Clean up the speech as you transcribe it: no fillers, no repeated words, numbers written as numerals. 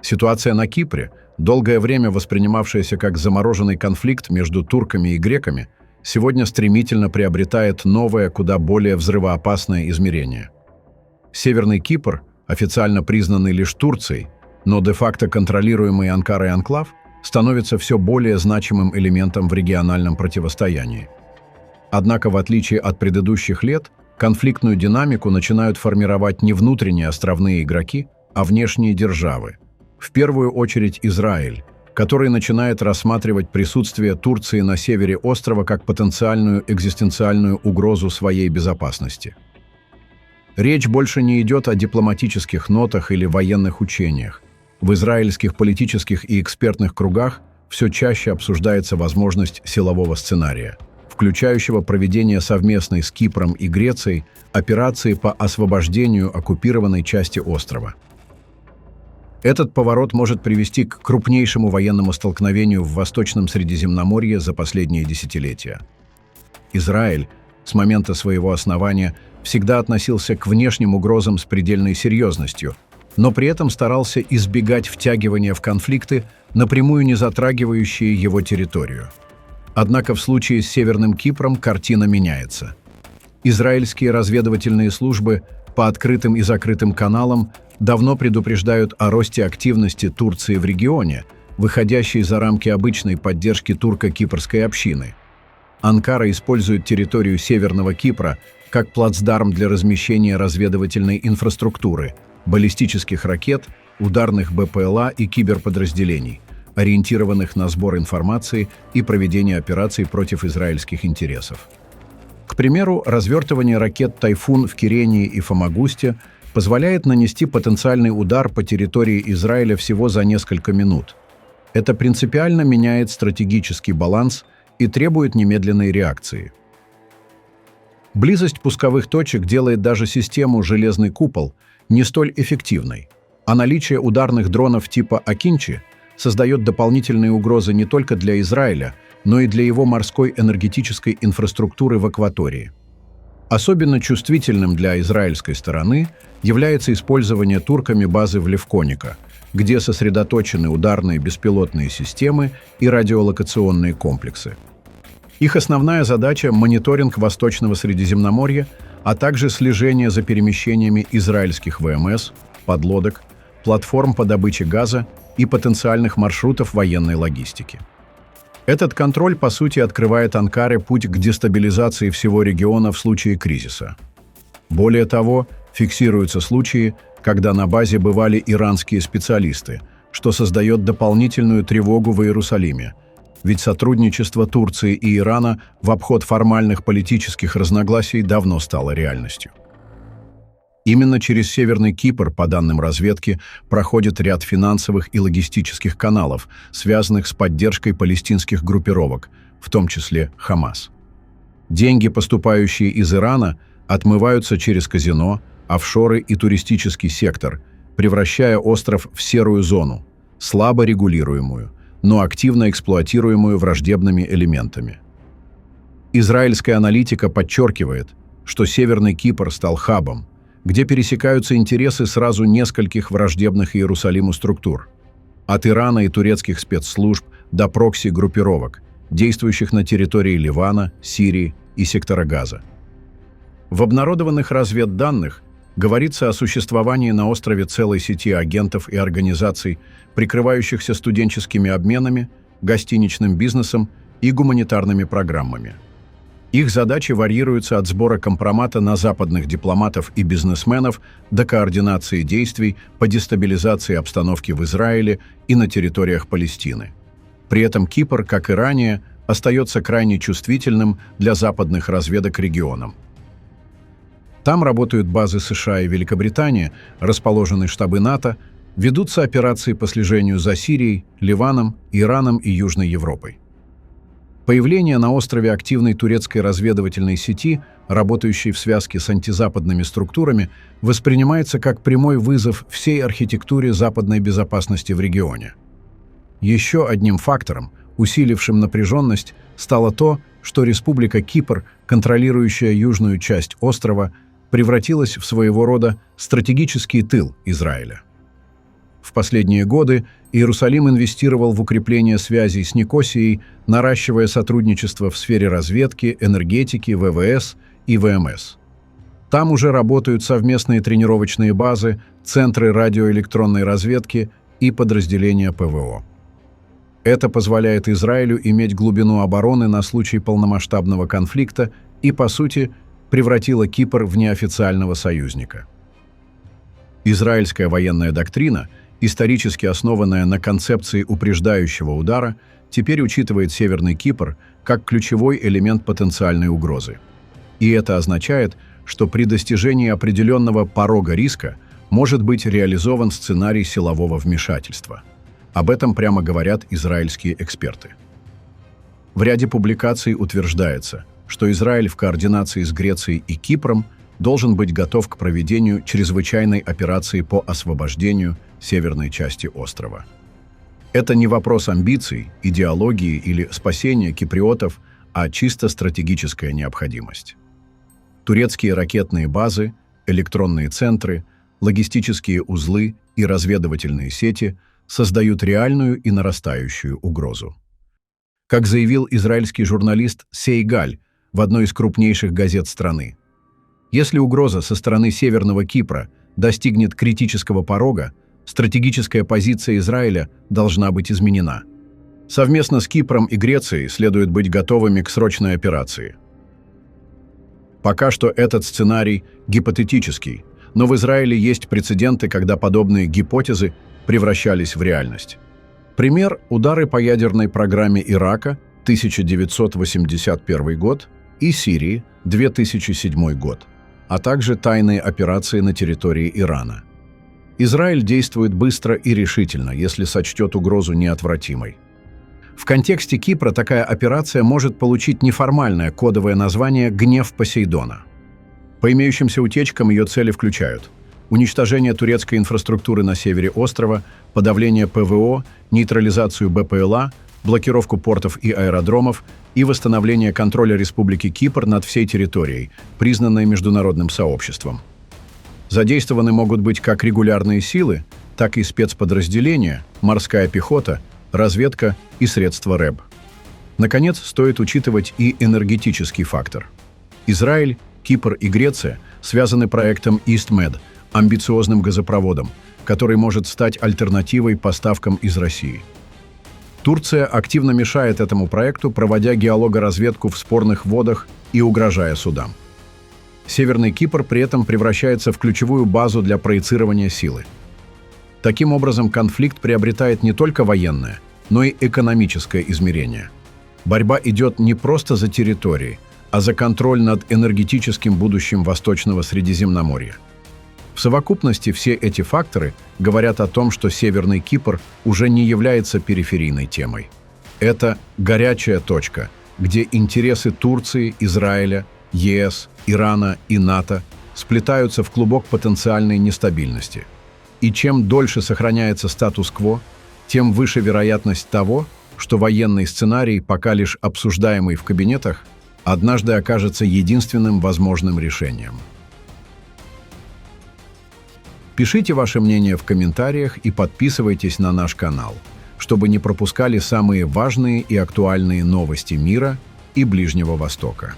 Ситуация на Кипре, долгое время воспринимавшаяся как замороженный конфликт между турками и греками, сегодня стремительно приобретает новое, куда более взрывоопасное измерение. Северный Кипр, официально признанный лишь Турцией, но де-факто контролируемый Анкарой анклав, становится все более значимым элементом в региональном противостоянии. Однако, в отличие от предыдущих лет, конфликтную динамику начинают формировать не внутренние островные игроки, а внешние державы. В первую очередь Израиль, который начинает рассматривать присутствие Турции на севере острова как потенциальную экзистенциальную угрозу своей безопасности. Речь больше не идет о дипломатических нотах или военных учениях. В израильских политических и экспертных кругах все чаще обсуждается возможность силового сценария, включающего проведение совместной с Кипром и Грецией операции по освобождению оккупированной части острова. Этот поворот может привести к крупнейшему военному столкновению в Восточном Средиземноморье за последние десятилетия. Израиль с момента своего основания всегда относился к внешним угрозам с предельной серьезностью, но при этом старался избегать втягивания в конфликты, напрямую не затрагивающие его территорию. Однако в случае с Северным Кипром картина меняется. Израильские разведывательные службы по открытым и закрытым каналам давно предупреждают о росте активности Турции в регионе, выходящей за рамки обычной поддержки турко-кипрской общины. Анкара использует территорию Северного Кипра как плацдарм для размещения разведывательной инфраструктуры, баллистических ракет, ударных БПЛА и киберподразделений, ориентированных на сбор информации и проведение операций против израильских интересов. К примеру, развертывание ракет «Тайфун» в Кирении и Фомагусте позволяет нанести потенциальный удар по территории Израиля всего за несколько минут. Это принципиально меняет стратегический баланс и требует немедленной реакции. Близость пусковых точек делает даже систему «Железный купол» не столь эффективной, а наличие ударных дронов типа «Акинчи» создает дополнительные угрозы не только для Израиля, но и для его морской энергетической инфраструктуры в акватории. Особенно чувствительным для израильской стороны является использование турками базы в Левконика, где сосредоточены ударные беспилотные системы и радиолокационные комплексы. Их основная задача – мониторинг Восточного Средиземноморья, а также слежение за перемещениями израильских ВМС, подлодок, платформ по добыче газа и потенциальных маршрутов военной логистики. Этот контроль, по сути, открывает Анкаре путь к дестабилизации всего региона в случае кризиса. Более того, фиксируются случаи, когда на базе бывали иранские специалисты, что создает дополнительную тревогу в Иерусалиме, ведь сотрудничество Турции и Ирана в обход формальных политических разногласий давно стало реальностью. Именно через Северный Кипр, по данным разведки, проходит ряд финансовых и логистических каналов, связанных с поддержкой палестинских группировок, в том числе Хамас. Деньги, поступающие из Ирана, отмываются через казино, офшоры и туристический сектор, превращая остров в серую зону, слабо регулируемую, но активно эксплуатируемую враждебными элементами. Израильская аналитика подчеркивает, что Северный Кипр стал хабом, где пересекаются интересы сразу нескольких враждебных Иерусалиму структур, от Ирана и турецких спецслужб до прокси-группировок, действующих на территории Ливана, Сирии и сектора Газа. В обнародованных разведданных говорится о существовании на острове целой сети агентов и организаций, прикрывающихся студенческими обменами, гостиничным бизнесом и гуманитарными программами. Их задачи варьируются от сбора компромата на западных дипломатов и бизнесменов до координации действий по дестабилизации обстановки в Израиле и на территориях Палестины. При этом Кипр, как и ранее, остается крайне чувствительным для западных разведок регионом. Там работают базы США и Великобритании, расположены штабы НАТО, ведутся операции по слежению за Сирией, Ливаном, Ираном и Южной Европой. Появление на острове активной турецкой разведывательной сети, работающей в связке с антизападными структурами, воспринимается как прямой вызов всей архитектуре западной безопасности в регионе. Еще одним фактором, усилившим напряженность, стало то, что Республика Кипр, контролирующая южную часть острова, превратилась в своего рода стратегический тыл Израиля. В последние годы Иерусалим инвестировал в укрепление связей с Никосией, наращивая сотрудничество в сфере разведки, энергетики, ВВС и ВМС. Там уже работают совместные тренировочные базы, центры радиоэлектронной разведки и подразделения ПВО. Это позволяет Израилю иметь глубину обороны на случай полномасштабного конфликта и, по сути, превратило Кипр в неофициального союзника. Израильская военная доктрина, исторически основанная на концепции упреждающего удара, теперь учитывает Северный Кипр как ключевой элемент потенциальной угрозы. И это означает, что при достижении определенного порога риска может быть реализован сценарий силового вмешательства. Об этом прямо говорят израильские эксперты. В ряде публикаций утверждается, что Израиль в координации с Грецией и Кипром должен быть готов к проведению чрезвычайной операции по освобождению северной части острова. Это не вопрос амбиций, идеологии или спасения киприотов, а чисто стратегическая необходимость. Турецкие ракетные базы, электронные центры, логистические узлы и разведывательные сети создают реальную и нарастающую угрозу. Как заявил израильский журналист Сейгаль в одной из крупнейших газет страны, если угроза со стороны Северного Кипра достигнет критического порога, стратегическая позиция Израиля должна быть изменена. Совместно с Кипром и Грецией следует быть готовыми к срочной операции. Пока что этот сценарий гипотетический, но в Израиле есть прецеденты, когда подобные гипотезы превращались в реальность. Пример – удары по ядерной программе Ирака 1981 год и Сирии 2007 год, а также тайные операции на территории Ирана. Израиль действует быстро и решительно, если сочтет угрозу неотвратимой. В контексте Кипра такая операция может получить неформальное кодовое название «Гнев Посейдона». По имеющимся утечкам ее цели включают уничтожение турецкой инфраструктуры на севере острова, подавление ПВО, нейтрализацию БПЛА, блокировку портов и аэродромов и восстановление контроля Республики Кипр над всей территорией, признанной международным сообществом. Задействованы могут быть как регулярные силы, так и спецподразделения, морская пехота, разведка и средства РЭБ. Наконец, стоит учитывать и энергетический фактор. Израиль, Кипр и Греция связаны проектом EastMed, амбициозным газопроводом, который может стать альтернативой поставкам из России. Турция активно мешает этому проекту, проводя геологоразведку в спорных водах и угрожая судам. Северный Кипр при этом превращается в ключевую базу для проецирования силы. Таким образом, конфликт приобретает не только военное, но и экономическое измерение. Борьба идет не просто за территории, а за контроль над энергетическим будущим Восточного Средиземноморья. В совокупности все эти факторы говорят о том, что Северный Кипр уже не является периферийной темой. Это горячая точка, где интересы Турции, Израиля, ЕС, Ирана и НАТО сплетаются в клубок потенциальной нестабильности. И чем дольше сохраняется статус-кво, тем выше вероятность того, что военный сценарий, пока лишь обсуждаемый в кабинетах, однажды окажется единственным возможным решением. Пишите ваше мнение в комментариях и подписывайтесь на наш канал, чтобы не пропускали самые важные и актуальные новости мира и Ближнего Востока.